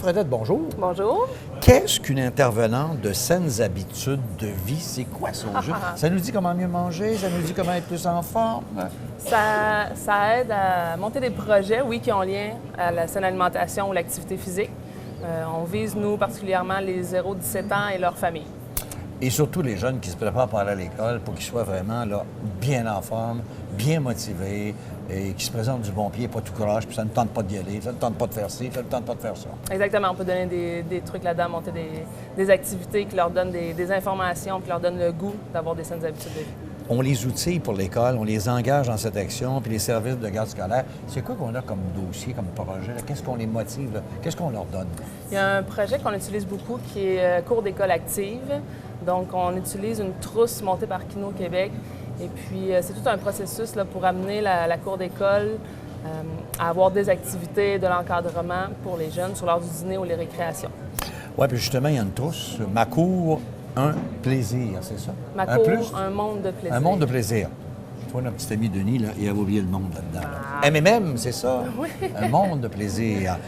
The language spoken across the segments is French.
Fredette, bonjour. Bonjour. Qu'est-ce qu'une intervenante de saines habitudes de vie? C'est quoi son jeu? Ça nous dit comment mieux manger? Ça nous dit comment être plus en forme? Ça aide à monter des projets, oui, qui ont lien à la saine alimentation ou l'activité physique. On vise, nous, particulièrement les 0-17 ans et leurs familles. Et surtout les jeunes qui se préparent pour aller à l'école pour qu'ils soient vraiment là, bien en forme, bien motivés et qui se présentent du bon pied, pas tout croche, puis ça ne tente pas d'y aller, ça ne tente pas de faire ci, ça ne tente pas de faire ça. Exactement. On peut donner des trucs là-dedans, monter des activités qui leur donnent des informations, qui leur donnent le goût d'avoir des saines habitudes de vie. On les outille pour l'école, on les engage dans cette action, puis les services de garde scolaire. C'est quoi qu'on a comme dossier, comme projet? Qu'est-ce qu'on les motive? Qu'est-ce qu'on leur donne? Il y a un projet qu'on utilise beaucoup qui est cours d'école active. Donc, on utilise une trousse montée par Kino Québec. Et puis, c'est tout un processus là, pour amener la cour d'école à avoir des activités, de l'encadrement pour les jeunes sur l'heure du dîner ou les récréations. Oui, puis justement, il y a une trousse. Ma cour, un plaisir, c'est ça? Ma cour, un monde de plaisir. Un monde de plaisir. Tu vois, notre petit ami Denis, là, il a oublié le monde là-dedans. MMM, c'est ça? Oui. Un monde de plaisir.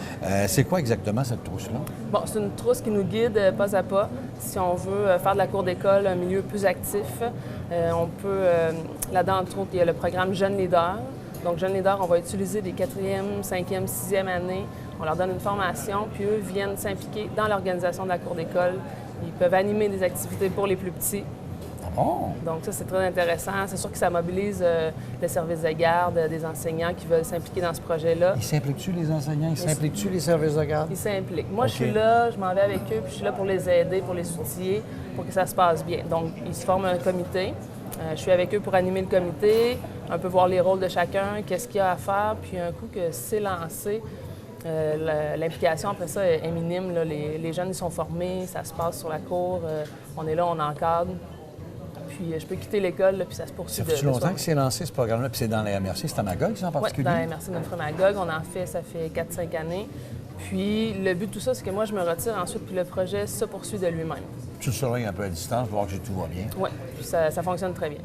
C'est quoi exactement cette trousse-là? Bon, c'est une trousse qui nous guide pas à pas. Si on veut faire de la cour d'école un milieu plus actif, on peut, là-dedans, entre autres, il y a le programme Jeunes Leaders. Donc, Jeunes Leaders, on va utiliser des 4e, 5e, 6e années. On leur donne une formation, puis eux viennent s'impliquer dans l'organisation de la cour d'école. Ils peuvent animer des activités pour les plus petits. Oh. Donc ça, c'est très intéressant. C'est sûr que ça mobilise le service de garde, des enseignants qui veulent s'impliquer dans ce projet-là. Ils s'impliquent-tu, les enseignants? Ils s'impliquent-tu, les services de garde? Ils s'impliquent. Moi, OK. Je suis là, je m'en vais avec eux, puis je suis là pour les aider, pour les outiller, pour que ça se passe bien. Donc, ils se forment un comité. Je suis avec eux pour animer le comité, un peu voir les rôles de chacun, qu'est-ce qu'il y a à faire, puis un coup que c'est lancé, l'implication après ça est minime. Là. Les jeunes, ils sont formés, ça se passe sur la cour, on est là, on encadre. Puis je peux quitter l'école, là, puis ça se poursuit. Ça fait longtemps que c'est lancé, ce programme-là, puis c'est dans la MRC, c'est à Magog, ça, en particulier? Oui, dans la MRC de Notre-Magog, on en fait, ça fait 4-5 années. Puis le but de tout ça, c'est que moi, je me retire ensuite, puis le projet se poursuit de lui-même. Tu le surveilles un peu à distance pour voir que tout va bien. Oui, puis ça fonctionne très bien.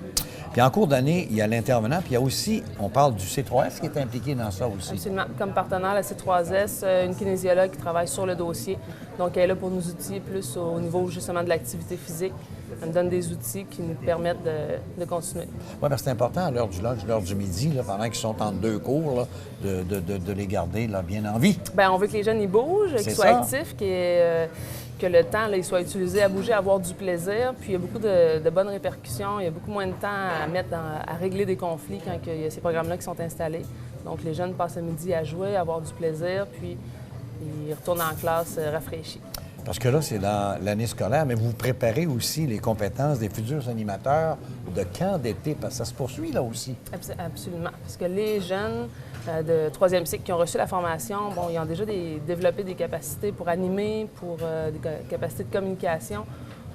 Puis en cours d'année, il y a l'intervenant, puis il y a aussi, on parle du C3S qui est impliqué dans ça aussi. Absolument. Comme partenaire, la C3S, une kinésiologue qui travaille sur le dossier. Donc, elle est là pour nous outiller plus au niveau justement de l'activité physique. Elle nous donne des outils qui nous permettent de continuer. Oui, parce que c'est important à l'heure du lunch, l'heure du midi, là, pendant qu'ils sont entre deux cours, là, de les garder là, bien en vie. Bien, on veut que les jeunes ils bougent, qu'ils soient actifs, que le temps là, il soit utilisé à bouger, à avoir du plaisir. Puis il y a beaucoup de bonnes répercussions. Il y a beaucoup moins de temps à mettre à régler des conflits quand il y a ces programmes-là qui sont installés. Donc les jeunes passent le midi à jouer, à avoir du plaisir, puis ils retournent en classe rafraîchis. Parce que là, c'est dans l'année scolaire, mais vous préparez aussi les compétences des futurs animateurs de camp d'été, parce que ça se poursuit là aussi. Absolument. Parce que les jeunes de troisième cycle qui ont reçu la formation, bon, ils ont déjà développé des capacités pour animer, pour des capacités de communication.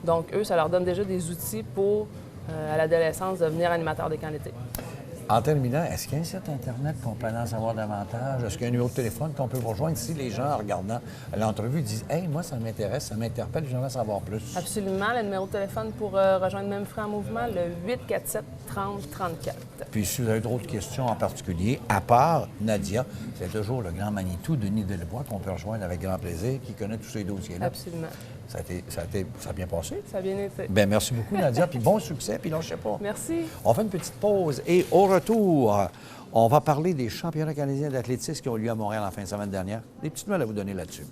Donc, eux, ça leur donne déjà des outils pour, à l'adolescence, devenir animateurs des camps d'été. En terminant, est-ce qu'il y a un site Internet qu'on peut en savoir davantage? Est-ce qu'il y a un numéro de téléphone qu'on peut vous rejoindre si les gens, en regardant l'entrevue, disent « Hey, moi, ça m'intéresse, ça m'interpelle, j'aimerais savoir plus. » Absolument. Le numéro de téléphone pour rejoindre Même Frais en Mouvement, le 847-30-34. Puis si vous avez d'autres questions en particulier, à part Nadia, c'est toujours le grand Manitou, Denis Delebois, qu'on peut rejoindre avec grand plaisir, qui connaît tous ces dossiers-là. Absolument. Ça a bien passé? Ça a bien été. Bien, merci beaucoup, Nadia, puis bon succès, puis lâchez pas. Merci. On fait une petite pause et au retour, on va parler des championnats canadiens d'athlétisme qui ont eu lieu à Montréal en fin de semaine dernière. Des petites nouvelles à vous donner là-dessus.